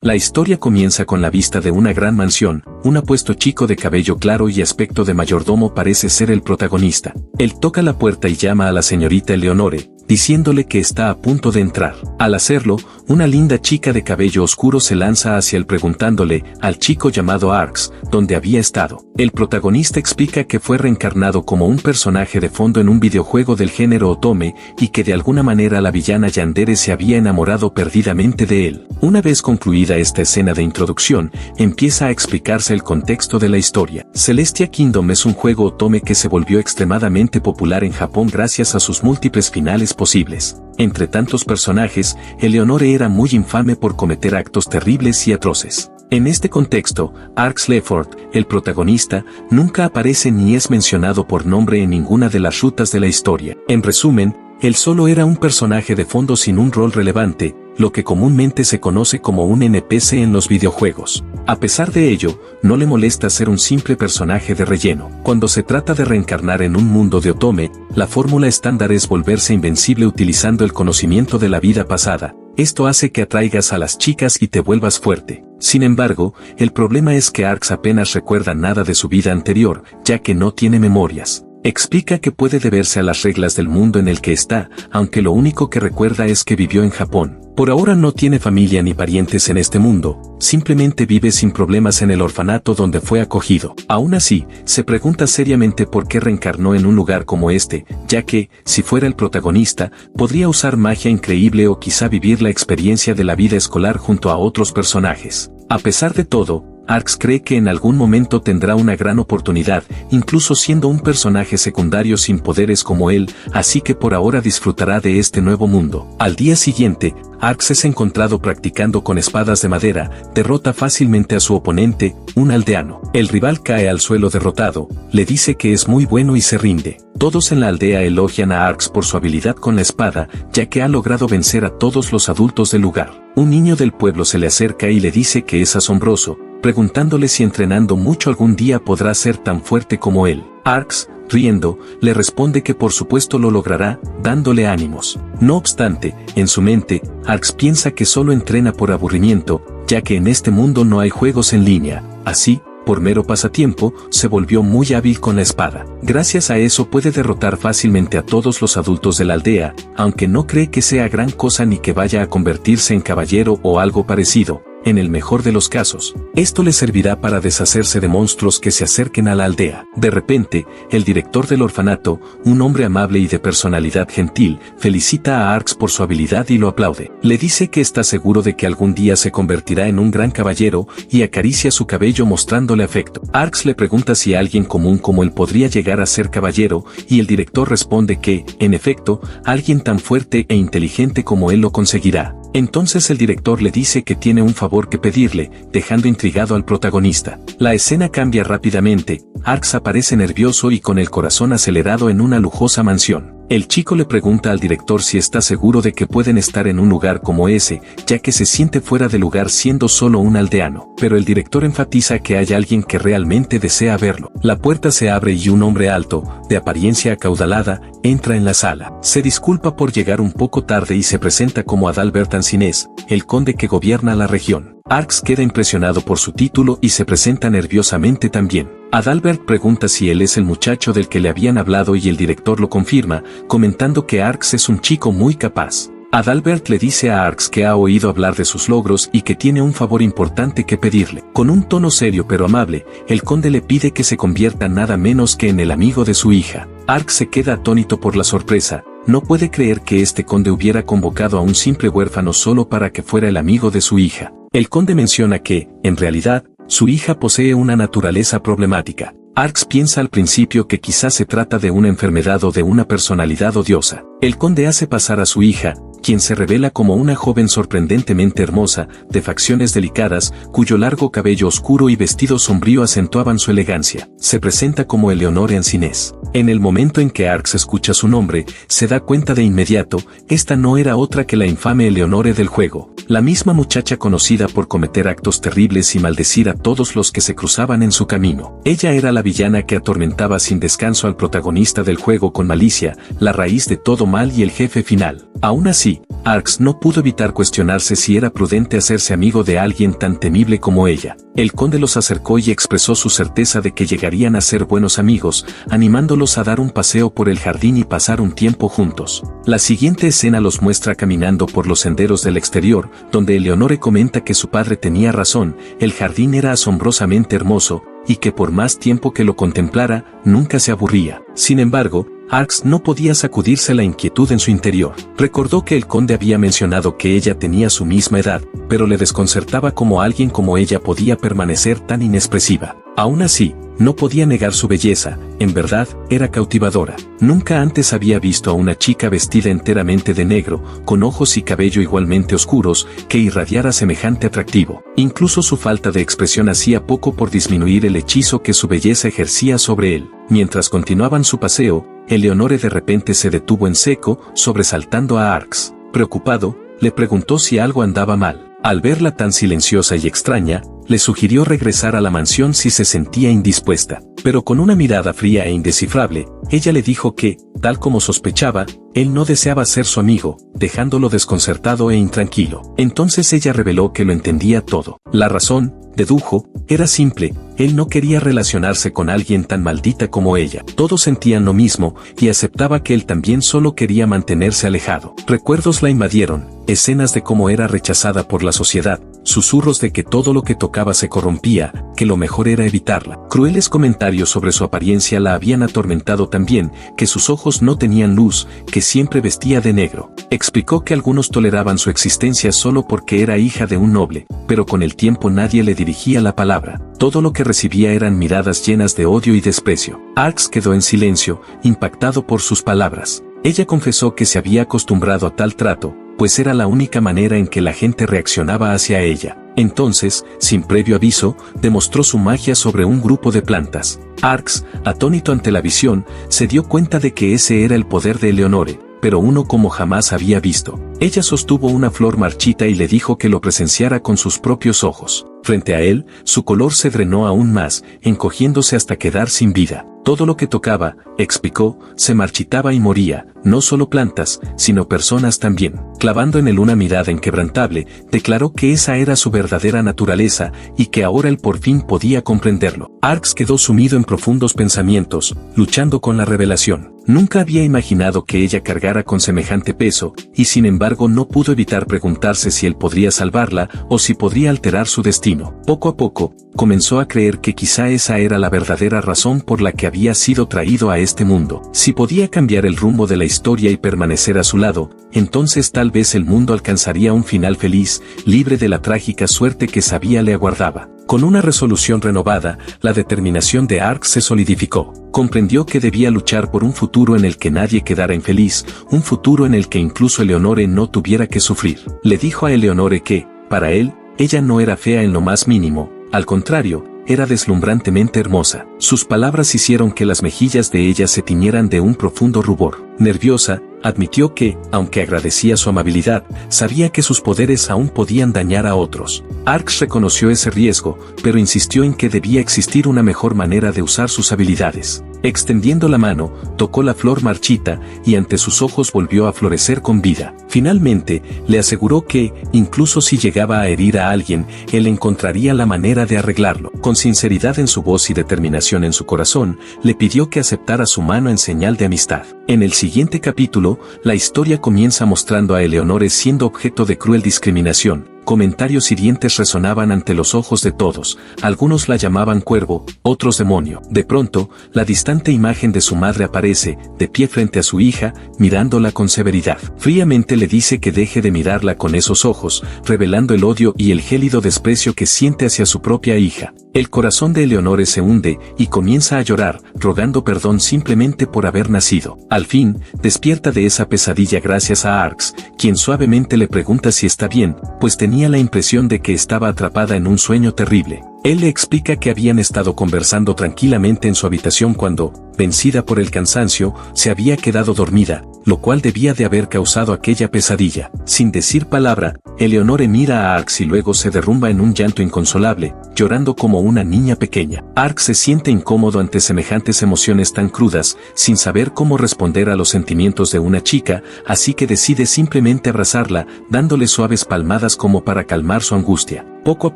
La historia comienza con la vista de una gran mansión. Un apuesto chico de cabello claro y aspecto de mayordomo parece ser el protagonista. Él toca la puerta y llama a la señorita Eleonore, diciéndole que está a punto de entrar. Al hacerlo, una linda chica de cabello oscuro se lanza hacia él preguntándole al chico llamado Arx dónde había estado. El protagonista explica que fue reencarnado como un personaje de fondo en un videojuego del género otome y que de alguna manera la villana Yandere se había enamorado perdidamente de él. Una vez concluida esta escena de introducción, empieza a explicarse el contexto de la historia. Celestia Kingdom es un juego otome que se volvió extremadamente popular en Japón gracias a sus múltiples finales posibles. Entre tantos personajes, Eleonore era muy infame por cometer actos terribles y atroces. En este contexto, Arx Lefort, el protagonista, nunca aparece ni es mencionado por nombre en ninguna de las rutas de la historia. En resumen, él solo era un personaje de fondo sin un rol relevante, lo que comúnmente se conoce como un NPC en los videojuegos. A pesar de ello, no le molesta ser un simple personaje de relleno. Cuando se trata de reencarnar en un mundo de otome, la fórmula estándar es volverse invencible utilizando el conocimiento de la vida pasada. Esto hace que atraigas a las chicas y te vuelvas fuerte. Sin embargo, el problema es que Arx apenas recuerda nada de su vida anterior, ya que no tiene memorias. Explica que puede deberse a las reglas del mundo en el que está, aunque lo único que recuerda es que vivió en Japón. Por ahora no tiene familia ni parientes en este mundo, simplemente vive sin problemas en el orfanato donde fue acogido. Aún así, se pregunta seriamente por qué reencarnó en un lugar como este, ya que, si fuera el protagonista, podría usar magia increíble o quizá vivir la experiencia de la vida escolar junto a otros personajes. A pesar de todo, Arx cree que en algún momento tendrá una gran oportunidad, incluso siendo un personaje secundario sin poderes como él, así que por ahora disfrutará de este nuevo mundo. Al día siguiente, Arx es encontrado practicando con espadas de madera, derrota fácilmente a su oponente, un aldeano. El rival cae al suelo derrotado, le dice que es muy bueno y se rinde. Todos en la aldea elogian a Arx por su habilidad con la espada, ya que ha logrado vencer a todos los adultos del lugar. Un niño del pueblo se le acerca y le dice que es asombroso, preguntándole si entrenando mucho algún día podrá ser tan fuerte como él. Arx, riendo, le responde que por supuesto lo logrará, dándole ánimos. No obstante, en su mente, Arx piensa que solo entrena por aburrimiento, ya que en este mundo no hay juegos en línea. Así, por mero pasatiempo, se volvió muy hábil con la espada. Gracias a eso puede derrotar fácilmente a todos los adultos de la aldea, aunque no cree que sea gran cosa ni que vaya a convertirse en caballero o algo parecido. En el mejor de los casos, esto le servirá para deshacerse de monstruos que se acerquen a la aldea. De repente, el director del orfanato, un hombre amable y de personalidad gentil, felicita a Arx por su habilidad y lo aplaude. Le dice que está seguro de que algún día se convertirá en un gran caballero y acaricia su cabello mostrándole afecto. Arx le pregunta si alguien común como él podría llegar a ser caballero y el director responde que, en efecto, alguien tan fuerte e inteligente como él lo conseguirá. Entonces el director le dice que tiene un favor que pedirle, dejando intrigado al protagonista. La escena cambia rápidamente, Arx aparece nervioso y con el corazón acelerado en una lujosa mansión. El chico le pregunta al director si está seguro de que pueden estar en un lugar como ese, ya que se siente fuera de lugar siendo solo un aldeano. Pero el director enfatiza que hay alguien que realmente desea verlo. La puerta se abre y un hombre alto, de apariencia acaudalada, entra en la sala. Se disculpa por llegar un poco tarde y se presenta como Adalbert Ancinés, el conde que gobierna la región. Arx queda impresionado por su título y se presenta nerviosamente también. Adalbert pregunta si él es el muchacho del que le habían hablado y el director lo confirma, comentando que Arx es un chico muy capaz. Adalbert le dice a Arx que ha oído hablar de sus logros y que tiene un favor importante que pedirle. Con un tono serio pero amable, el conde le pide que se convierta nada menos que en el amigo de su hija. Arx se queda atónito por la sorpresa. No puede creer que este conde hubiera convocado a un simple huérfano solo para que fuera el amigo de su hija. El conde menciona que, en realidad, su hija posee una naturaleza problemática. Arx piensa al principio que quizás se trata de una enfermedad o de una personalidad odiosa. El conde hace pasar a su hija, quien se revela como una joven sorprendentemente hermosa, de facciones delicadas, cuyo largo cabello oscuro y vestido sombrío acentuaban su elegancia. Se presenta como Eleonore Ancinés. En el momento en que Arx escucha su nombre, se da cuenta de inmediato, esta no era otra que la infame Eleonore del juego, la misma muchacha conocida por cometer actos terribles y maldecir a todos los que se cruzaban en su camino. Ella era la villana que atormentaba sin descanso al protagonista del juego con malicia, la raíz de todo mal y el jefe final. Aún así, así, Arx no pudo evitar cuestionarse si era prudente hacerse amigo de alguien tan temible como ella. El conde los acercó y expresó su certeza de que llegarían a ser buenos amigos, animándolos a dar un paseo por el jardín y pasar un tiempo juntos. La siguiente escena los muestra caminando por los senderos del exterior, donde Eleonore comenta que su padre tenía razón, el jardín era asombrosamente hermoso, y que por más tiempo que lo contemplara, nunca se aburría. Sin embargo, Arx no podía sacudirse la inquietud en su interior. Recordó que el conde había mencionado que ella tenía su misma edad, pero le desconcertaba cómo alguien como ella podía permanecer tan inexpresiva. Aún así, no podía negar su belleza, en verdad, era cautivadora. Nunca antes había visto a una chica vestida enteramente de negro, con ojos y cabello igualmente oscuros, que irradiara semejante atractivo. Incluso su falta de expresión hacía poco por disminuir el hechizo que su belleza ejercía sobre él. Mientras continuaban su paseo, Eleonore de repente se detuvo en seco, sobresaltando a Arx. Preocupado, le preguntó si algo andaba mal. Al verla tan silenciosa y extraña, le sugirió regresar a la mansión si se sentía indispuesta. Pero con una mirada fría e indescifrable, ella le dijo que, tal como sospechaba, él no deseaba ser su amigo, dejándolo desconcertado e intranquilo. Entonces ella reveló que lo entendía todo. La razón, dedujo, era simple, él no quería relacionarse con alguien tan maldita como ella. Todos sentían lo mismo, y aceptaba que él también solo quería mantenerse alejado. Recuerdos la invadieron, escenas de cómo era rechazada por la sociedad, susurros de que todo lo que tocaba se corrompía, que lo mejor era evitarla. Crueles comentarios sobre su apariencia la habían atormentado también, que sus ojos no tenían luz, que siempre vestía de negro. Explicó que algunos toleraban su existencia solo porque era hija de un noble, pero con el tiempo nadie le dirigía la palabra. Todo lo que recibía eran miradas llenas de odio y desprecio. Arx quedó en silencio, impactado por sus palabras. Ella confesó que se había acostumbrado a tal trato, pues era la única manera en que la gente reaccionaba hacia ella. Entonces, sin previo aviso, demostró su magia sobre un grupo de plantas. Arx, atónito ante la visión, se dio cuenta de que ese era el poder de Eleonore, pero uno como jamás había visto. Ella sostuvo una flor marchita y le dijo que lo presenciara con sus propios ojos. Frente a él, su color se drenó aún más, encogiéndose hasta quedar sin vida. Todo lo que tocaba, explicó, se marchitaba y moría, no solo plantas, sino personas también. Clavando en él una mirada inquebrantable, declaró que esa era su verdadera naturaleza, y que ahora él por fin podía comprenderlo. Arx quedó sumido en profundos pensamientos, luchando con la revelación. Nunca había imaginado que ella cargara con semejante peso, y sin embargo no pudo evitar preguntarse si él podría salvarla, o si podría alterar su destino. Poco a poco, comenzó a creer que quizá esa era la verdadera razón por la que había sido traído a este mundo. Si podía cambiar el rumbo de la historia y permanecer a su lado, entonces tal vez el mundo alcanzaría un final feliz, libre de la trágica suerte que sabía le aguardaba. Con una resolución renovada, la determinación de Arx se solidificó. Comprendió que debía luchar por un futuro en el que nadie quedara infeliz, un futuro en el que incluso Eleonore no tuviera que sufrir. Le dijo a Eleonore que, para él, ella no era fea en lo más mínimo, al contrario, era deslumbrantemente hermosa. Sus palabras hicieron que las mejillas de ella se tiñeran de un profundo rubor. Nerviosa, admitió que, aunque agradecía su amabilidad, sabía que sus poderes aún podían dañar a otros. Arx reconoció ese riesgo, pero insistió en que debía existir una mejor manera de usar sus habilidades. Extendiendo la mano, tocó la flor marchita, y ante sus ojos volvió a florecer con vida. Finalmente, le aseguró que, incluso si llegaba a herir a alguien, él encontraría la manera de arreglarlo. Con sinceridad en su voz y determinación en su corazón, le pidió que aceptara su mano en señal de amistad. En el siguiente capítulo, la historia comienza mostrando a Eleonore siendo objeto de cruel discriminación. Comentarios hirientes resonaban ante los ojos de todos, algunos la llamaban cuervo, otros demonio. De pronto, la distante imagen de su madre aparece, de pie frente a su hija, mirándola con severidad. Fríamente le dice que deje de mirarla con esos ojos, revelando el odio y el gélido desprecio que siente hacia su propia hija. El corazón de Eleonore se hunde, y comienza a llorar, rogando perdón simplemente por haber nacido. Al fin, despierta de esa pesadilla gracias a Arx, quien suavemente le pregunta si está bien, pues tenía la impresión de que estaba atrapada en un sueño terrible. Él le explica que habían estado conversando tranquilamente en su habitación cuando, vencida por el cansancio, se había quedado dormida, lo cual debía de haber causado aquella pesadilla. Sin decir palabra, Eleonore mira a Arx y luego se derrumba en un llanto inconsolable, llorando como una niña pequeña. Arx se siente incómodo ante semejantes emociones tan crudas, sin saber cómo responder a los sentimientos de una chica, así que decide simplemente abrazarla, dándole suaves palmadas como para calmar su angustia. Poco a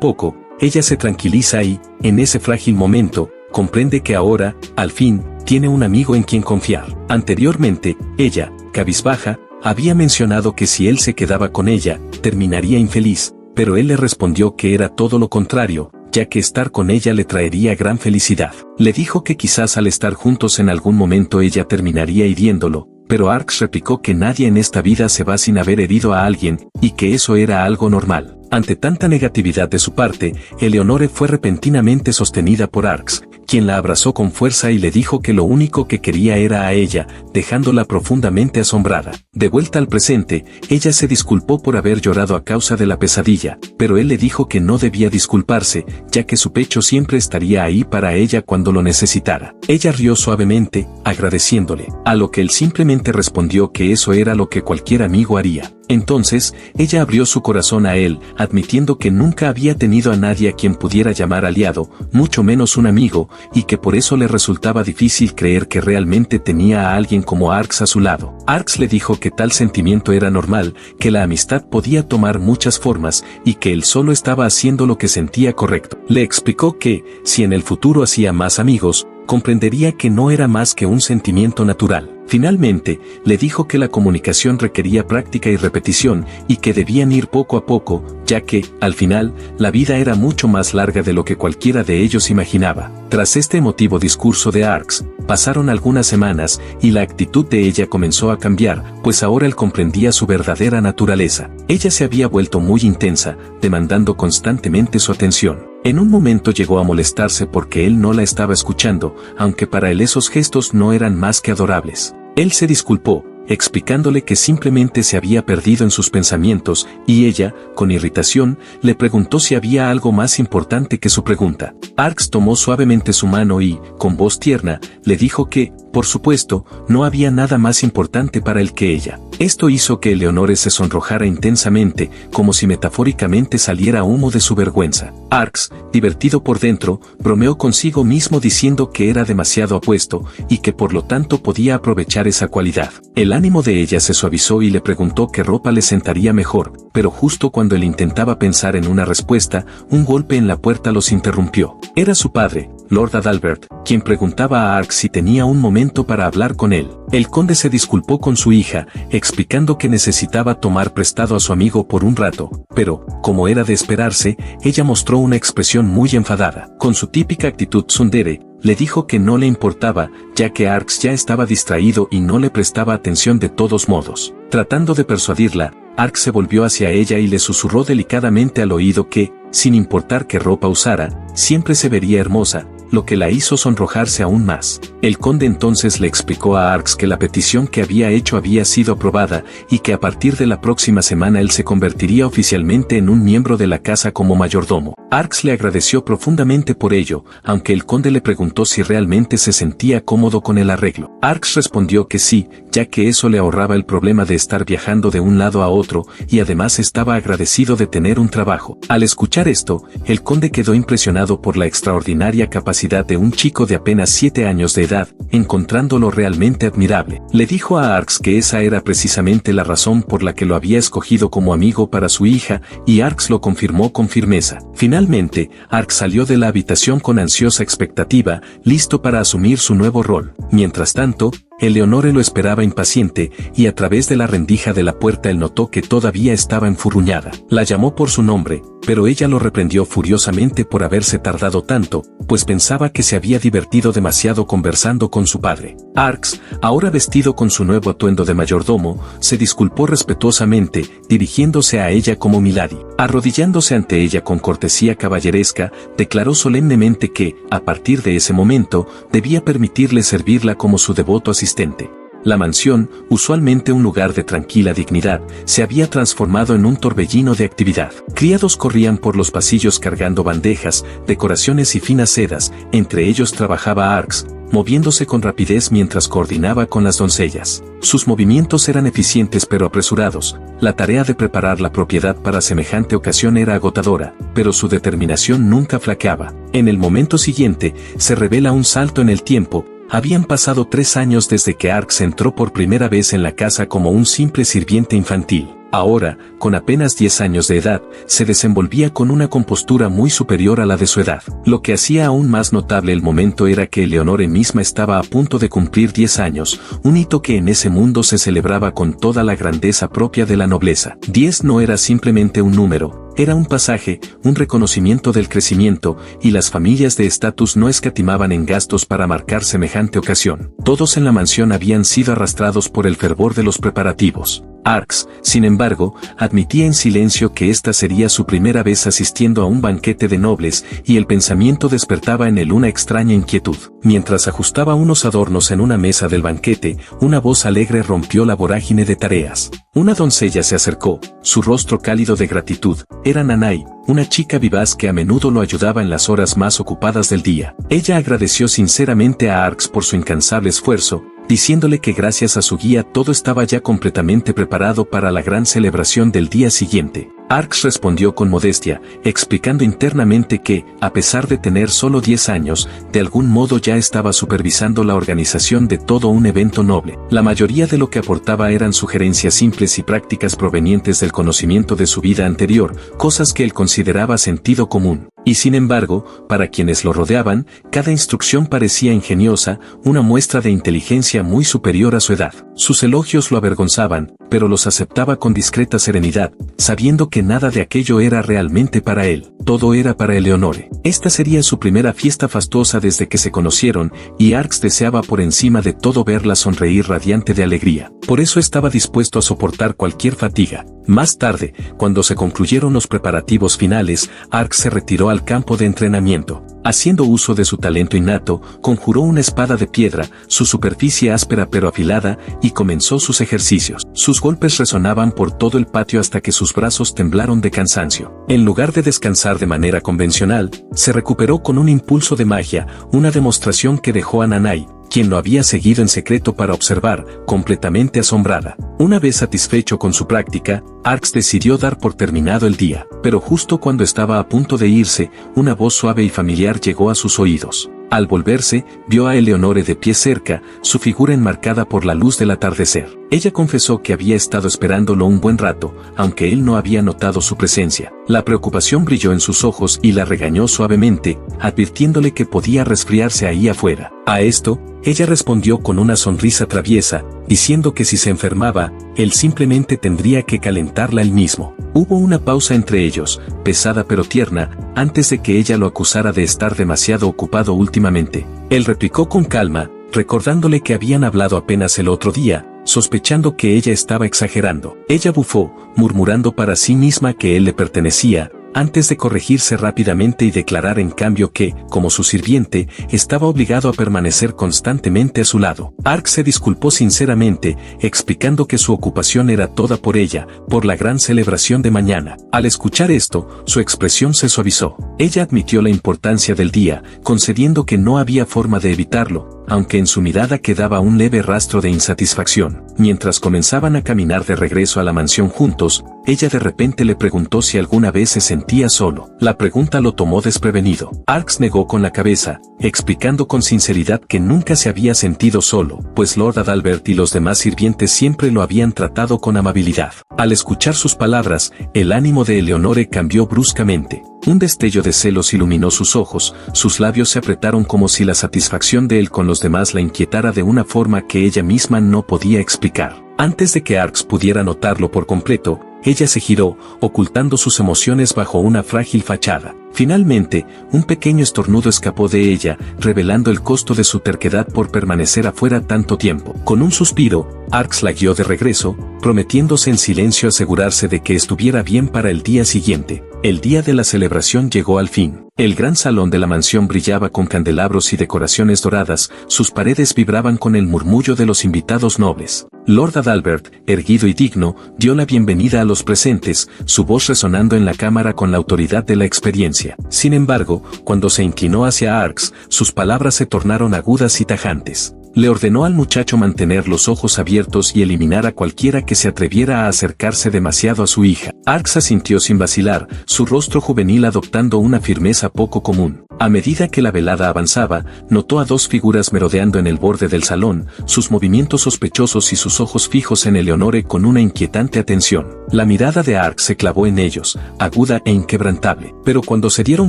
poco, ella se tranquiliza y, en ese frágil momento, comprende que ahora, al fin, tiene un amigo en quien confiar. Anteriormente, ella, cabizbaja, había mencionado que si él se quedaba con ella, terminaría infeliz, pero él le respondió que era todo lo contrario, ya que estar con ella le traería gran felicidad. Le dijo que quizás al estar juntos en algún momento ella terminaría hiriéndolo, pero Arx replicó que nadie en esta vida se va sin haber herido a alguien, y que eso era algo normal. Ante tanta negatividad de su parte, Eleonore fue repentinamente sostenida por Arx, quien la abrazó con fuerza y le dijo que lo único que quería era a ella, dejándola profundamente asombrada. De vuelta al presente, ella se disculpó por haber llorado a causa de la pesadilla, pero él le dijo que no debía disculparse, ya que su pecho siempre estaría ahí para ella cuando lo necesitara. Ella rió suavemente, agradeciéndole, a lo que él simplemente respondió que eso era lo que cualquier amigo haría. Entonces, ella abrió su corazón a él, admitiendo que nunca había tenido a nadie a quien pudiera llamar aliado, mucho menos un amigo, y que por eso le resultaba difícil creer que realmente tenía a alguien como Arx a su lado. Arx le dijo que tal sentimiento era normal, que la amistad podía tomar muchas formas, y que él solo estaba haciendo lo que sentía correcto. Le explicó que, si en el futuro hacía más amigos, comprendería que no era más que un sentimiento natural. Finalmente, le dijo que la comunicación requería práctica y repetición, y que debían ir poco a poco, ya que, al final, la vida era mucho más larga de lo que cualquiera de ellos imaginaba. Tras este emotivo discurso de Arx, pasaron algunas semanas, y la actitud de ella comenzó a cambiar, pues ahora él comprendía su verdadera naturaleza. Ella se había vuelto muy intensa, demandando constantemente su atención. En un momento llegó a molestarse porque él no la estaba escuchando, aunque para él esos gestos no eran más que adorables. Él se disculpó, explicándole que simplemente se había perdido en sus pensamientos, y ella, con irritación, le preguntó si había algo más importante que su pregunta. Arx tomó suavemente su mano y, con voz tierna, le dijo que, por supuesto, no había nada más importante para él que ella. Esto hizo que Eleonore se sonrojara intensamente, como si metafóricamente saliera humo de su vergüenza. Arx, divertido por dentro, bromeó consigo mismo diciendo que era demasiado apuesto, y que por lo tanto podía aprovechar esa cualidad. El ánimo de ella se suavizó y le preguntó qué ropa le sentaría mejor, pero justo cuando él intentaba pensar en una respuesta, un golpe en la puerta los interrumpió. Era su padre, Lord Adalbert, quien preguntaba a Arx si tenía un momento para hablar con él. El conde se disculpó con su hija, explicando que necesitaba tomar prestado a su amigo por un rato, pero, como era de esperarse, ella mostró una expresión muy enfadada. Con su típica actitud tsundere, le dijo que no le importaba, ya que Arx ya estaba distraído y no le prestaba atención de todos modos. Tratando de persuadirla, Arx se volvió hacia ella y le susurró delicadamente al oído que, sin importar qué ropa usara, siempre se vería hermosa, lo que la hizo sonrojarse aún más. El conde entonces le explicó a Arx que la petición que había hecho había sido aprobada, y que a partir de la próxima semana él se convertiría oficialmente en un miembro de la casa como mayordomo. Arx le agradeció profundamente por ello, aunque el conde le preguntó si realmente se sentía cómodo con el arreglo. Arx respondió que sí, ya que eso le ahorraba el problema de estar viajando de un lado a otro, y además estaba agradecido de tener un trabajo. Al escuchar esto, el conde quedó impresionado por la extraordinaria capacidad de un chico de apenas 7 años de edad, encontrándolo realmente admirable. Le dijo a Arx que esa era precisamente la razón por la que lo había escogido como amigo para su hija, y Arx lo confirmó con firmeza. Finalmente, Arx salió de la habitación con ansiosa expectativa, listo para asumir su nuevo rol. Mientras tanto, Eleonore lo esperaba impaciente, y a través de la rendija de la puerta él notó que todavía estaba enfurruñada. La llamó por su nombre, pero ella lo reprendió furiosamente por haberse tardado tanto, pues pensaba que se había divertido demasiado conversando con su padre. Arx, ahora vestido con su nuevo atuendo de mayordomo, se disculpó respetuosamente, dirigiéndose a ella como Milady. Arrodillándose ante ella con cortesía caballeresca, declaró solemnemente que, a partir de ese momento, debía permitirle servirla como su devoto asistente. La mansión, usualmente un lugar de tranquila dignidad, se había transformado en un torbellino de actividad. Criados corrían por los pasillos cargando bandejas, decoraciones y finas sedas, entre ellos trabajaba Arx, moviéndose con rapidez mientras coordinaba con las doncellas. Sus movimientos eran eficientes pero apresurados. La tarea de preparar la propiedad para semejante ocasión era agotadora, pero su determinación nunca flaqueaba. En el momento siguiente, se revela un salto en el tiempo. Habían pasado 3 años desde que Arx entró por primera vez en la casa como un simple sirviente infantil. Ahora, con apenas 10 años de edad, se desenvolvía con una compostura muy superior a la de su edad. Lo que hacía aún más notable el momento era que Eleonore misma estaba a punto de cumplir 10 años, un hito que en ese mundo se celebraba con toda la grandeza propia de la nobleza. 10 no era simplemente un número, era un pasaje, un reconocimiento del crecimiento, y las familias de estatus no escatimaban en gastos para marcar semejante ocasión. Todos en la mansión habían sido arrastrados por el fervor de los preparativos. Arx, sin embargo, admitía en silencio que esta sería su primera vez asistiendo a un banquete de nobles, y el pensamiento despertaba en él una extraña inquietud. Mientras ajustaba unos adornos en una mesa del banquete, una voz alegre rompió la vorágine de tareas. Una doncella se acercó, su rostro cálido de gratitud. Era Nanay, una chica vivaz que a menudo lo ayudaba en las horas más ocupadas del día. Ella agradeció sinceramente a Arx por su incansable esfuerzo, diciéndole que gracias a su guía todo estaba ya completamente preparado para la gran celebración del día siguiente. Arx respondió con modestia, explicando internamente que, a pesar de tener solo 10 años, de algún modo ya estaba supervisando la organización de todo un evento noble. La mayoría de lo que aportaba eran sugerencias simples y prácticas provenientes del conocimiento de su vida anterior, cosas que él consideraba sentido común. Y sin embargo, para quienes lo rodeaban, cada instrucción parecía ingeniosa, una muestra de inteligencia muy superior a su edad. Sus elogios lo avergonzaban, pero los aceptaba con discreta serenidad, sabiendo que nada de aquello era realmente para él, todo era para Eleonore. Esta sería su primera fiesta fastuosa desde que se conocieron, y Arx deseaba por encima de todo verla sonreír radiante de alegría. Por eso estaba dispuesto a soportar cualquier fatiga. Más tarde, cuando se concluyeron los preparativos finales, Arx se retiró al campo de entrenamiento. Haciendo uso de su talento innato, conjuró una espada de piedra, su superficie áspera pero afilada, y comenzó sus ejercicios. Sus golpes resonaban por todo el patio hasta que sus brazos temblaron de cansancio. En lugar de descansar de manera convencional, se recuperó con un impulso de magia, una demostración que dejó a Nanay, quien lo había seguido en secreto para observar, completamente asombrada. Una vez satisfecho con su práctica, Arx decidió dar por terminado el día, pero justo cuando estaba a punto de irse, una voz suave y familiar llegó a sus oídos. Al volverse, vio a Eleonore de pie cerca, su figura enmarcada por la luz del atardecer. Ella confesó que había estado esperándolo un buen rato, aunque él no había notado su presencia. La preocupación brilló en sus ojos y la regañó suavemente, advirtiéndole que podía resfriarse ahí afuera. A esto, ella respondió con una sonrisa traviesa, diciendo que si se enfermaba, él simplemente tendría que calentarla él mismo. Hubo una pausa entre ellos, pesada pero tierna, antes de que ella lo acusara de estar demasiado ocupado últimamente. Él replicó con calma, recordándole que habían hablado apenas el otro día, sospechando que ella estaba exagerando. Ella bufó, murmurando para sí misma que él le pertenecía, antes de corregirse rápidamente y declarar en cambio que, como su sirviente, estaba obligado a permanecer constantemente a su lado. Arx se disculpó sinceramente, explicando que su ocupación era toda por ella, por la gran celebración de mañana. Al escuchar esto, su expresión se suavizó. Ella admitió la importancia del día, concediendo que no había forma de evitarlo, aunque en su mirada quedaba un leve rastro de insatisfacción. Mientras comenzaban a caminar de regreso a la mansión juntos, ella de repente le preguntó si alguna vez se sentía solo. La pregunta lo tomó desprevenido. Arx negó con la cabeza, explicando con sinceridad que nunca se había sentido solo, pues Lord Adalbert y los demás sirvientes siempre lo habían tratado con amabilidad. Al escuchar sus palabras, el ánimo de Eleonore cambió bruscamente. Un destello de celos iluminó sus ojos, sus labios se apretaron como si la satisfacción de él con los demás la inquietara de una forma que ella misma no podía explicar. Antes de que Arx pudiera notarlo por completo, ella se giró, ocultando sus emociones bajo una frágil fachada. Finalmente, un pequeño estornudo escapó de ella, revelando el costo de su terquedad por permanecer afuera tanto tiempo. Con un suspiro, Arx la guió de regreso, prometiéndose en silencio asegurarse de que estuviera bien para el día siguiente. El día de la celebración llegó al fin. El gran salón de la mansión brillaba con candelabros y decoraciones doradas, sus paredes vibraban con el murmullo de los invitados nobles. Lord Adalbert, erguido y digno, dio la bienvenida a los presentes, su voz resonando en la cámara con la autoridad de la experiencia. Sin embargo, cuando se inclinó hacia Arx, sus palabras se tornaron agudas y tajantes. Le ordenó al muchacho mantener los ojos abiertos y eliminar a cualquiera que se atreviera a acercarse demasiado a su hija. Arx asintió sin vacilar, su rostro juvenil adoptando una firmeza poco común. A medida que la velada avanzaba, notó a dos figuras merodeando en el borde del salón, sus movimientos sospechosos y sus ojos fijos en Eleonore con una inquietante atención. La mirada de Arx se clavó en ellos, aguda e inquebrantable. Pero cuando se dieron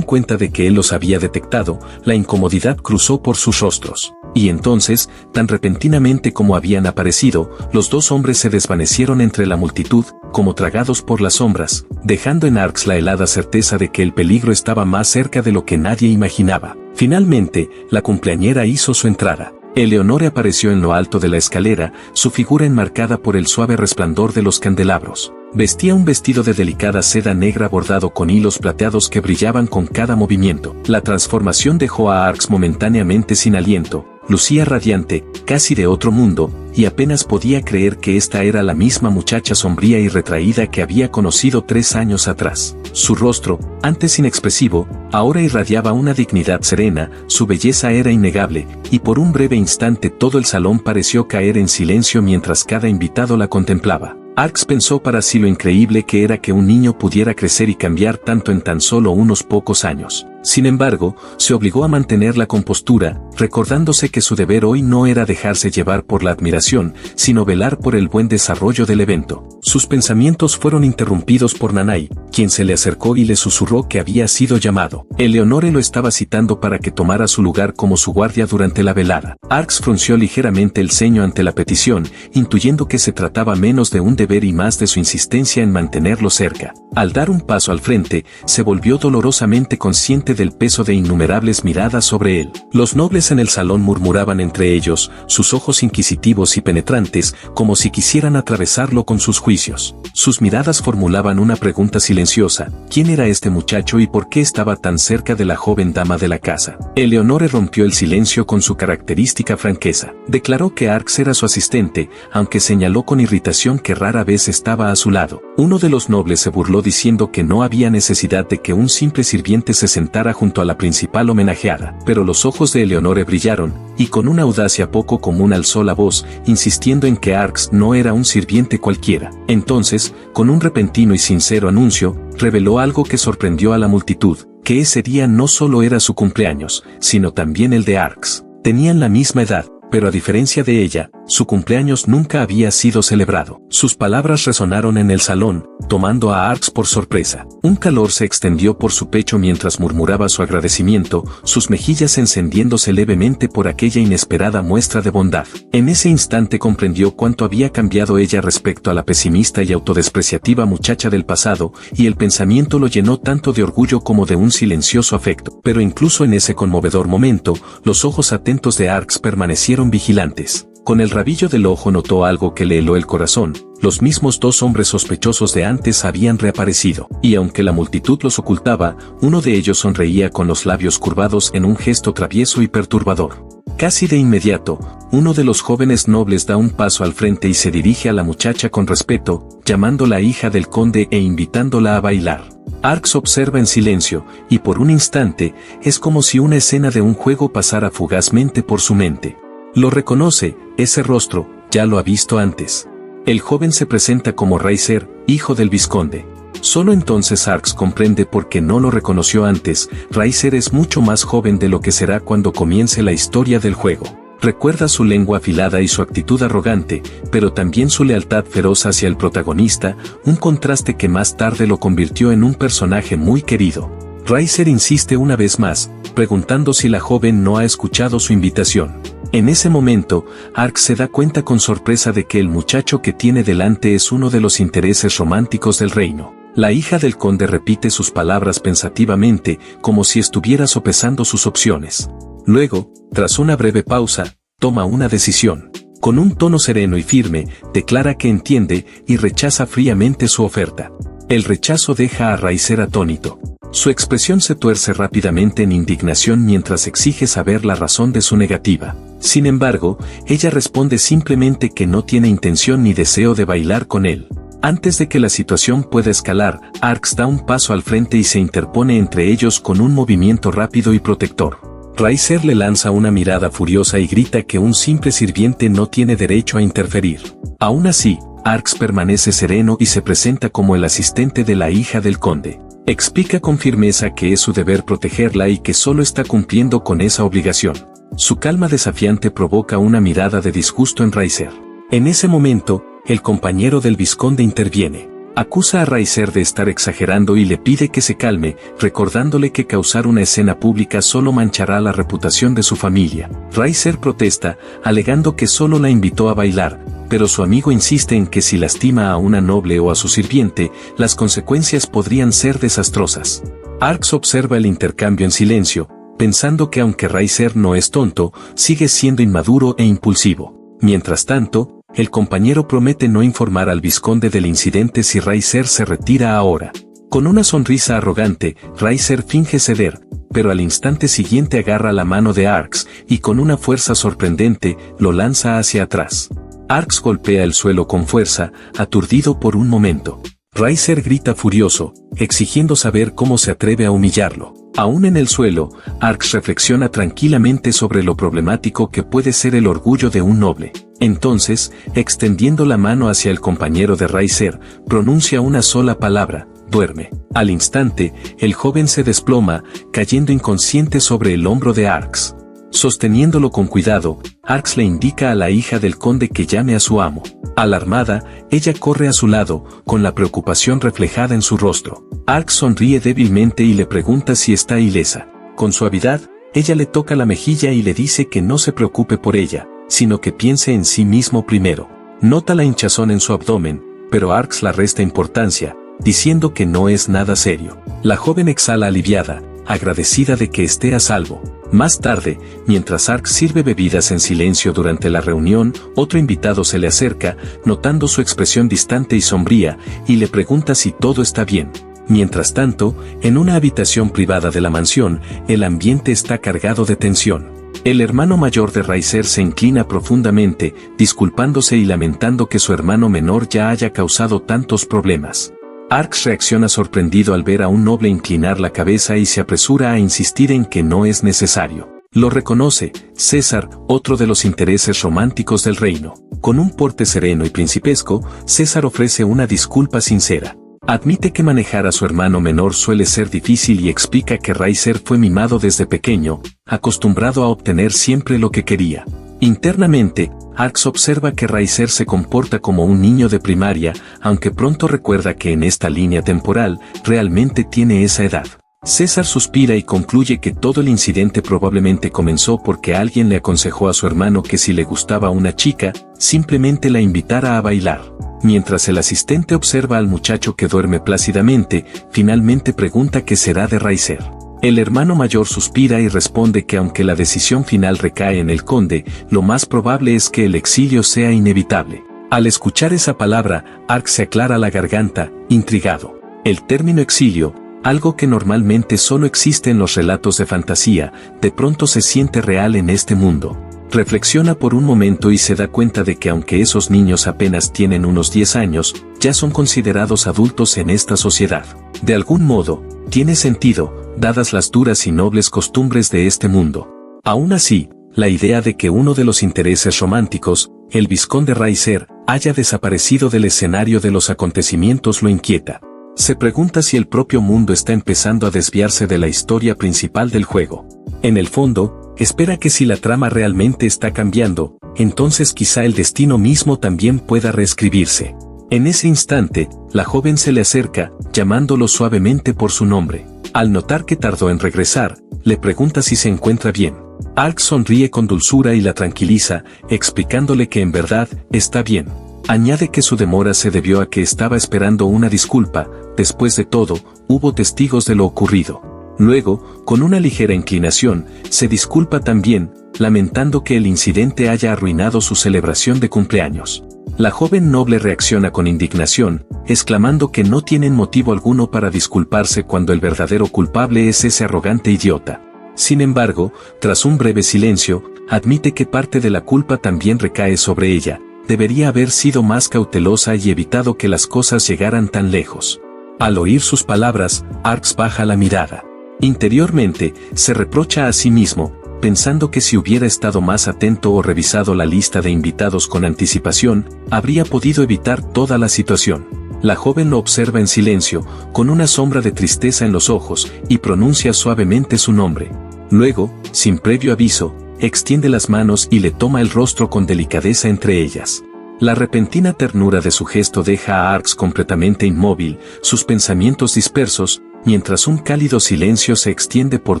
cuenta de que él los había detectado, la incomodidad cruzó por sus rostros. Y entonces, tan repentinamente como habían aparecido, los dos hombres se desvanecieron entre la multitud, como tragados por las sombras, dejando en Arx la helada certeza de que el peligro estaba más cerca de lo que nadie imaginaba. Finalmente, la cumpleañera hizo su entrada. Eleonore apareció en lo alto de la escalera, su figura enmarcada por el suave resplandor de los candelabros. Vestía un vestido de delicada seda negra bordado con hilos plateados que brillaban con cada movimiento. La transformación dejó a Arx momentáneamente sin aliento. Lucía radiante, casi de otro mundo, y apenas podía creer que esta era la misma muchacha sombría y retraída que había conocido 3 años atrás. Su rostro, antes inexpresivo, ahora irradiaba una dignidad serena, su belleza era innegable, y por un breve instante todo el salón pareció caer en silencio mientras cada invitado la contemplaba. Arx pensó para sí lo increíble que era que un niño pudiera crecer y cambiar tanto en tan solo unos pocos años. Sin embargo, se obligó a mantener la compostura, recordándose que su deber hoy no era dejarse llevar por la admiración, sino velar por el buen desarrollo del evento. Sus pensamientos fueron interrumpidos por Nanai, quien se le acercó y le susurró que había sido llamado. Eleonore lo estaba citando para que tomara su lugar como su guardia durante la velada. Arx frunció ligeramente el ceño ante la petición, intuyendo que se trataba menos de un deber y más de su insistencia en mantenerlo cerca. Al dar un paso al frente, se volvió dolorosamente consciente del peso de innumerables miradas sobre él. Los nobles en el salón murmuraban entre ellos, sus ojos inquisitivos y penetrantes, como si quisieran atravesarlo con sus juicios. Sus miradas formulaban una pregunta silenciosa: ¿quién era este muchacho y por qué estaba tan cerca de la joven dama de la casa? Eleonore rompió el silencio con su característica franqueza. Declaró que Arx era su asistente, aunque señaló con irritación que rara vez estaba a su lado. Uno de los nobles se burló diciendo que no había necesidad de que un simple sirviente se sentara junto a la principal homenajeada, pero los ojos de Eleonore brillaron, y con una audacia poco común alzó la voz, insistiendo en que Arx no era un sirviente cualquiera. Entonces, con un repentino y sincero anuncio, reveló algo que sorprendió a la multitud, que ese día no solo era su cumpleaños, sino también el de Arx. Tenían la misma edad, pero a diferencia de ella, su cumpleaños nunca había sido celebrado. Sus palabras resonaron en el salón, tomando a Arx por sorpresa. Un calor se extendió por su pecho mientras murmuraba su agradecimiento, sus mejillas encendiéndose levemente por aquella inesperada muestra de bondad. En ese instante comprendió cuánto había cambiado ella respecto a la pesimista y autodespreciativa muchacha del pasado, y el pensamiento lo llenó tanto de orgullo como de un silencioso afecto. Pero incluso en ese conmovedor momento, los ojos atentos de Arx permanecieron vigilantes. Con el rabillo del ojo notó algo que le heló el corazón: los mismos dos hombres sospechosos de antes habían reaparecido, y aunque la multitud los ocultaba, uno de ellos sonreía con los labios curvados en un gesto travieso y perturbador. Casi de inmediato, uno de los jóvenes nobles da un paso al frente y se dirige a la muchacha con respeto, llamándola hija del conde e invitándola a bailar. Arx observa en silencio, y por un instante, es como si una escena de un juego pasara fugazmente por su mente. Lo reconoce, ese rostro, ya lo ha visto antes. El joven se presenta como Raiser, hijo del vizconde. Solo entonces Arx comprende por qué no lo reconoció antes. Raiser es mucho más joven de lo que será cuando comience la historia del juego. Recuerda su lengua afilada y su actitud arrogante, pero también su lealtad feroz hacia el protagonista, un contraste que más tarde lo convirtió en un personaje muy querido. Raiser insiste una vez más, preguntando si la joven no ha escuchado su invitación. En ese momento, Arx se da cuenta con sorpresa de que el muchacho que tiene delante es uno de los intereses románticos del reino. La hija del conde repite sus palabras pensativamente, como si estuviera sopesando sus opciones. Luego, tras una breve pausa, toma una decisión. Con un tono sereno y firme, declara que entiende y rechaza fríamente su oferta. El rechazo deja a Raizer atónito. Su expresión se tuerce rápidamente en indignación mientras exige saber la razón de su negativa. Sin embargo, ella responde simplemente que no tiene intención ni deseo de bailar con él. Antes de que la situación pueda escalar, Arx da un paso al frente y se interpone entre ellos con un movimiento rápido y protector. Raizer le lanza una mirada furiosa y grita que un simple sirviente no tiene derecho a interferir. Aún así, Arx permanece sereno y se presenta como el asistente de la hija del conde. Explica con firmeza que es su deber protegerla y que solo está cumpliendo con esa obligación. Su calma desafiante provoca una mirada de disgusto en Raizer. En ese momento, el compañero del vizconde interviene. Acusa a Raizer de estar exagerando y le pide que se calme, recordándole que causar una escena pública solo manchará la reputación de su familia. Raizer protesta, alegando que solo la invitó a bailar, pero su amigo insiste en que si lastima a una noble o a su sirviente, las consecuencias podrían ser desastrosas. Arx observa el intercambio en silencio, pensando que aunque Raizer no es tonto, sigue siendo inmaduro e impulsivo. Mientras tanto, el compañero promete no informar al vizconde del incidente si Raizer se retira ahora. Con una sonrisa arrogante, Raizer finge ceder, pero al instante siguiente agarra la mano de Arx y con una fuerza sorprendente lo lanza hacia atrás. Arx golpea el suelo con fuerza, aturdido por un momento. Raizer grita furioso, exigiendo saber cómo se atreve a humillarlo. Aún en el suelo, Arx reflexiona tranquilamente sobre lo problemático que puede ser el orgullo de un noble. Entonces, extendiendo la mano hacia el compañero de Raizer, pronuncia una sola palabra: duerme. Al instante, el joven se desploma, cayendo inconsciente sobre el hombro de Arx. Sosteniéndolo con cuidado, Arx le indica a la hija del conde que llame a su amo. Alarmada, ella corre a su lado, con la preocupación reflejada en su rostro. Arx sonríe débilmente y le pregunta si está ilesa. Con suavidad, ella le toca la mejilla y le dice que no se preocupe por ella, sino que piense en sí mismo primero. Nota la hinchazón en su abdomen, pero Arx la resta importancia, diciendo que no es nada serio. La joven exhala aliviada, agradecida de que esté a salvo. Más tarde, mientras Arx sirve bebidas en silencio durante la reunión, otro invitado se le acerca, notando su expresión distante y sombría, y le pregunta si todo está bien. Mientras tanto, en una habitación privada de la mansión, el ambiente está cargado de tensión. El hermano mayor de Raizer se inclina profundamente, disculpándose y lamentando que su hermano menor ya haya causado tantos problemas. Arx reacciona sorprendido al ver a un noble inclinar la cabeza y se apresura a insistir en que no es necesario. Lo reconoce, César, otro de los intereses románticos del reino. Con un porte sereno y principesco, César ofrece una disculpa sincera. Admite que manejar a su hermano menor suele ser difícil y explica que Raizer fue mimado desde pequeño, acostumbrado a obtener siempre lo que quería. Internamente, Arx observa que Raizer se comporta como un niño de primaria, aunque pronto recuerda que en esta línea temporal, realmente tiene esa edad. César suspira y concluye que todo el incidente probablemente comenzó porque alguien le aconsejó a su hermano que si le gustaba una chica, simplemente la invitara a bailar. Mientras el asistente observa al muchacho que duerme plácidamente, finalmente pregunta qué será de Raizer. El hermano mayor suspira y responde que aunque la decisión final recae en el conde, lo más probable es que el exilio sea inevitable. Al escuchar esa palabra, Arx se aclara la garganta, intrigado. El término exilio, algo que normalmente solo existe en los relatos de fantasía, de pronto se siente real en este mundo. Reflexiona por un momento y se da cuenta de que aunque esos niños apenas tienen unos 10 años, ya son considerados adultos en esta sociedad. De algún modo, tiene sentido, dadas las duras y nobles costumbres de este mundo. Aún así, la idea de que uno de los intereses románticos, el vizconde Raizer, haya desaparecido del escenario de los acontecimientos lo inquieta. Se pregunta si el propio mundo está empezando a desviarse de la historia principal del juego. En el fondo, espera que si la trama realmente está cambiando, entonces quizá el destino mismo también pueda reescribirse. En ese instante, la joven se le acerca, llamándolo suavemente por su nombre. Al notar que tardó en regresar, le pregunta si se encuentra bien. Arx sonríe con dulzura y la tranquiliza, explicándole que en verdad, está bien. Añade que su demora se debió a que estaba esperando una disculpa, después de todo, hubo testigos de lo ocurrido. Luego, con una ligera inclinación, se disculpa también, lamentando que el incidente haya arruinado su celebración de cumpleaños. La joven noble reacciona con indignación, exclamando que no tienen motivo alguno para disculparse cuando el verdadero culpable es ese arrogante idiota. Sin embargo, tras un breve silencio, admite que parte de la culpa también recae sobre ella. Debería haber sido más cautelosa y evitado que las cosas llegaran tan lejos. Al oír sus palabras, Arx baja la mirada. Interiormente, se reprocha a sí mismo, pensando que si hubiera estado más atento o revisado la lista de invitados con anticipación, habría podido evitar toda la situación. La joven lo observa en silencio, con una sombra de tristeza en los ojos, y pronuncia suavemente su nombre. Luego, sin previo aviso, extiende las manos y le toma el rostro con delicadeza entre ellas. La repentina ternura de su gesto deja a Arx completamente inmóvil, sus pensamientos dispersos, mientras un cálido silencio se extiende por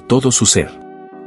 todo su ser.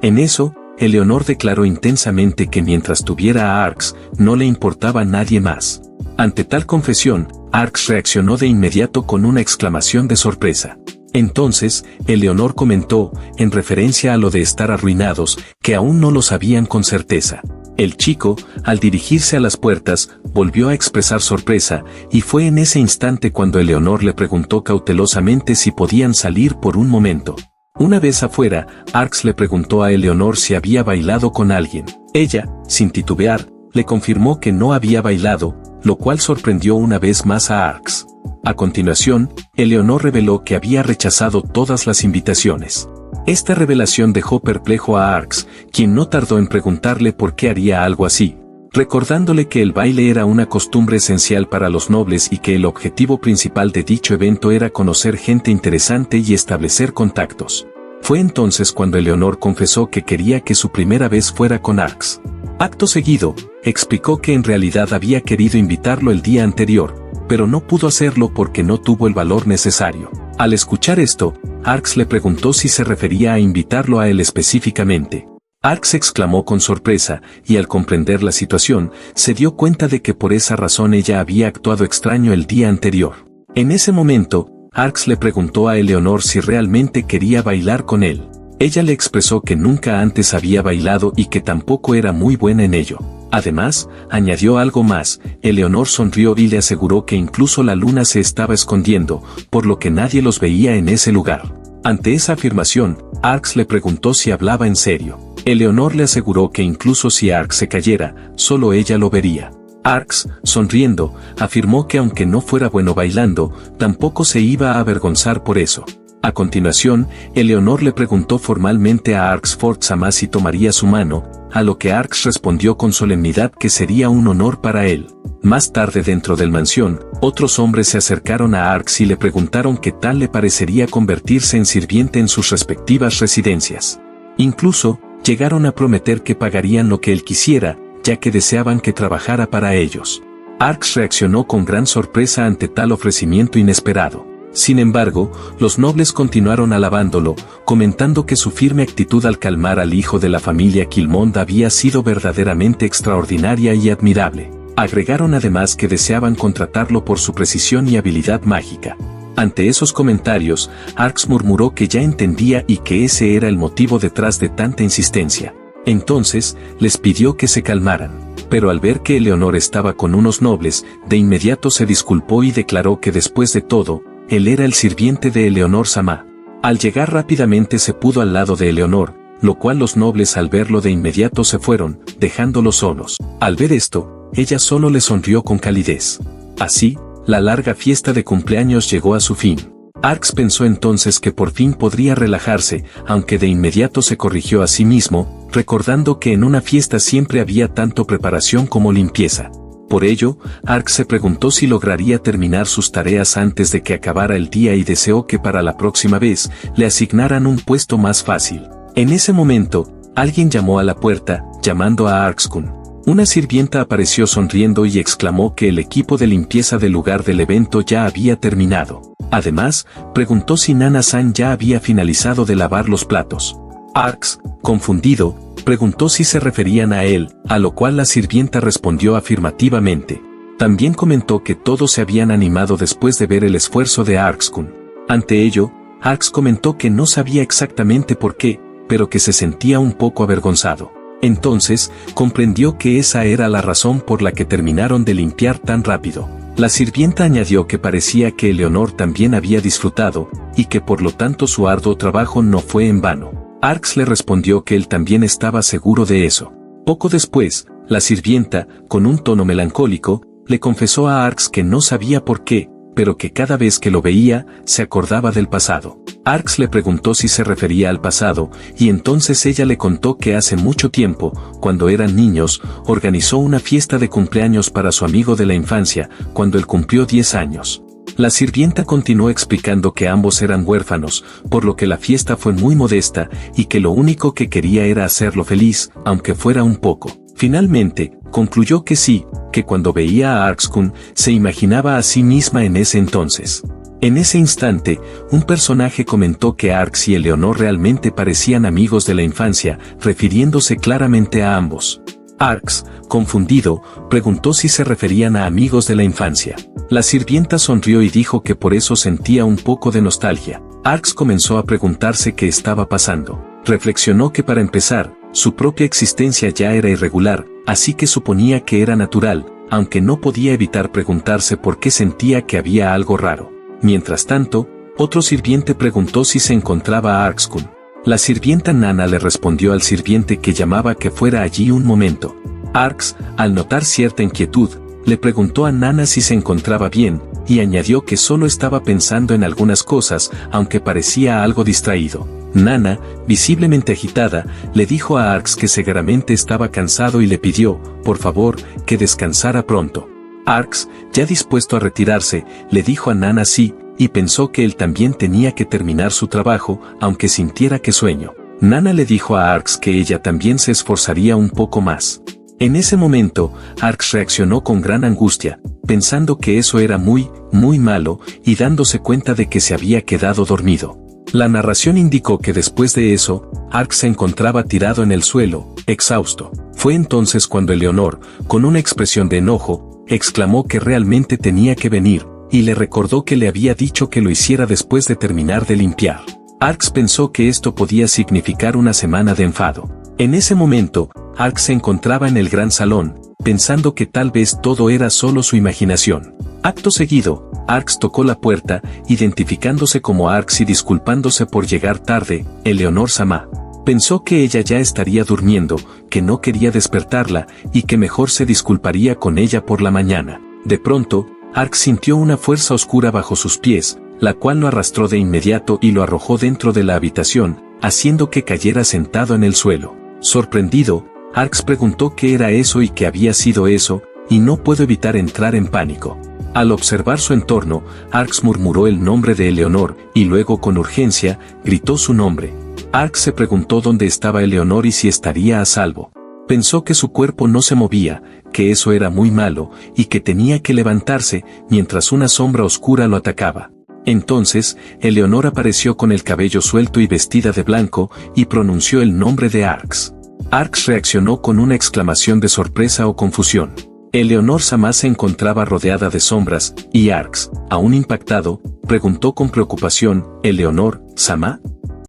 En eso, Eleonor declaró intensamente que mientras tuviera a Arx, no le importaba nadie más. Ante tal confesión, Arx reaccionó de inmediato con una exclamación de sorpresa. Entonces, Eleonor comentó, en referencia a lo de estar arruinados, que aún no lo sabían con certeza. El chico, al dirigirse a las puertas, volvió a expresar sorpresa, y fue en ese instante cuando Eleonor le preguntó cautelosamente si podían salir por un momento. Una vez afuera, Arx le preguntó a Eleonor si había bailado con alguien. Ella, sin titubear, le confirmó que no había bailado, lo cual sorprendió una vez más a Arx. A continuación, Eleonor reveló que había rechazado todas las invitaciones. Esta revelación dejó perplejo a Arx, quien no tardó en preguntarle por qué haría algo así, recordándole que el baile era una costumbre esencial para los nobles y que el objetivo principal de dicho evento era conocer gente interesante y establecer contactos. Fue entonces cuando Eleonor confesó que quería que su primera vez fuera con Arx. Acto seguido, explicó que en realidad había querido invitarlo el día anterior, pero no pudo hacerlo porque no tuvo el valor necesario. Al escuchar esto, Arx le preguntó si se refería a invitarlo a él específicamente. Arx exclamó con sorpresa, y al comprender la situación, se dio cuenta de que por esa razón ella había actuado extraño el día anterior. En ese momento, Arx le preguntó a Eleonor si realmente quería bailar con él. Ella le expresó que nunca antes había bailado y que tampoco era muy buena en ello. Además, añadió algo más, Eleonor sonrió y le aseguró que incluso la luna se estaba escondiendo, por lo que nadie los veía en ese lugar. Ante esa afirmación, Arx le preguntó si hablaba en serio. Eleonor le aseguró que incluso si Arx se cayera, solo ella lo vería. Arx, sonriendo, afirmó que aunque no fuera bueno bailando, tampoco se iba a avergonzar por eso. A continuación, Eleonor le preguntó formalmente a Arx Fortsama si tomaría su mano, a lo que Arx respondió con solemnidad que sería un honor para él. Más tarde dentro del mansión, otros hombres se acercaron a Arx y le preguntaron qué tal le parecería convertirse en sirviente en sus respectivas residencias. Incluso, llegaron a prometer que pagarían lo que él quisiera, ya que deseaban que trabajara para ellos. Arx reaccionó con gran sorpresa ante tal ofrecimiento inesperado. Sin embargo, los nobles continuaron alabándolo, comentando que su firme actitud al calmar al hijo de la familia Quilmond había sido verdaderamente extraordinaria y admirable. Agregaron además que deseaban contratarlo por su precisión y habilidad mágica. Ante esos comentarios, Arx murmuró que ya entendía y que ese era el motivo detrás de tanta insistencia. Entonces, les pidió que se calmaran. Pero al ver que Eleonor estaba con unos nobles, de inmediato se disculpó y declaró que después de todo, él era el sirviente de Eleonor Samá. Al llegar rápidamente se pudo al lado de Eleonor, lo cual los nobles al verlo de inmediato se fueron, dejándolos solos. Al ver esto, ella solo le sonrió con calidez. Así, la larga fiesta de cumpleaños llegó a su fin. Arx pensó entonces que por fin podría relajarse, aunque de inmediato se corrigió a sí mismo, recordando que en una fiesta siempre había tanto preparación como limpieza. Por ello, Arx se preguntó si lograría terminar sus tareas antes de que acabara el día y deseó que para la próxima vez le asignaran un puesto más fácil. En ese momento, alguien llamó a la puerta, llamando a Arx-kun. Una sirvienta apareció sonriendo y exclamó que el equipo de limpieza del lugar del evento ya había terminado. Además, preguntó si Nana-san ya había finalizado de lavar los platos. Arx, confundido, preguntó si se referían a él, a lo cual la sirvienta respondió afirmativamente. También comentó que todos se habían animado después de ver el esfuerzo de Arx-kun. Ante ello, Arx comentó que no sabía exactamente por qué, pero que se sentía un poco avergonzado. Entonces, comprendió que esa era la razón por la que terminaron de limpiar tan rápido. La sirvienta añadió que parecía que Eleonor también había disfrutado, y que por lo tanto su arduo trabajo no fue en vano. Arx le respondió que él también estaba seguro de eso. Poco después, la sirvienta, con un tono melancólico, le confesó a Arx que no sabía por qué, pero que cada vez que lo veía, se acordaba del pasado. Arx le preguntó si se refería al pasado, y entonces ella le contó que hace mucho tiempo, cuando eran niños, organizó una fiesta de cumpleaños para su amigo de la infancia, cuando él cumplió 10 años. La sirvienta continuó explicando que ambos eran huérfanos, por lo que la fiesta fue muy modesta, y que lo único que quería era hacerlo feliz, aunque fuera un poco. Finalmente, concluyó que sí, que cuando veía a Arx-kun, se imaginaba a sí misma en ese entonces. En ese instante, un personaje comentó que Arx y Eleonor realmente parecían amigos de la infancia, refiriéndose claramente a ambos. Arx, confundido, preguntó si se referían a amigos de la infancia. La sirvienta sonrió y dijo que por eso sentía un poco de nostalgia. Arx comenzó a preguntarse qué estaba pasando. Reflexionó que para empezar, su propia existencia ya era irregular, así que suponía que era natural, aunque no podía evitar preguntarse por qué sentía que había algo raro. Mientras tanto, otro sirviente preguntó si se encontraba Arx-kun. La sirvienta Nana le respondió al sirviente que llamaba que fuera allí un momento. Arx, al notar cierta inquietud, le preguntó a Nana si se encontraba bien, y añadió que solo estaba pensando en algunas cosas, aunque parecía algo distraído. Nana, visiblemente agitada, le dijo a Arx que seguramente estaba cansado y le pidió, por favor, que descansara pronto. Arx, ya dispuesto a retirarse, le dijo a Nana sí, y pensó que él también tenía que terminar su trabajo, aunque sintiera que sueño. Nana le dijo a Arx que ella también se esforzaría un poco más. En ese momento, Arx reaccionó con gran angustia, pensando que eso era muy malo, y dándose cuenta de que se había quedado dormido. La narración indicó que después de eso, Arx se encontraba tirado en el suelo, exhausto. Fue entonces cuando Eleonor, con una expresión de enojo, exclamó que realmente tenía que venir, y le recordó que le había dicho que lo hiciera después de terminar de limpiar. Arx pensó que esto podía significar una semana de enfado. En ese momento, Arx se encontraba en el gran salón, pensando que tal vez todo era solo su imaginación. Acto seguido, Arx tocó la puerta, identificándose como Arx y disculpándose por llegar tarde. Eleonor Sama. Pensó que ella ya estaría durmiendo, que no quería despertarla, y que mejor se disculparía con ella por la mañana. De pronto, Arx sintió una fuerza oscura bajo sus pies, la cual lo arrastró de inmediato y lo arrojó dentro de la habitación, haciendo que cayera sentado en el suelo. Sorprendido, Arx preguntó qué era eso y qué había sido eso, y no pudo evitar entrar en pánico. Al observar su entorno, Arx murmuró el nombre de Eleonor, y luego con urgencia, gritó su nombre. Arx se preguntó dónde estaba Eleonor y si estaría a salvo. Pensó que su cuerpo no se movía, que eso era muy malo, y que tenía que levantarse, mientras una sombra oscura lo atacaba. Entonces, Eleonor apareció con el cabello suelto y vestida de blanco, y pronunció el nombre de Arx. Arx reaccionó con una exclamación de sorpresa o confusión. Eleonor Sama se encontraba rodeada de sombras, y Arx, aún impactado, preguntó con preocupación, ¿Eleonor Sama?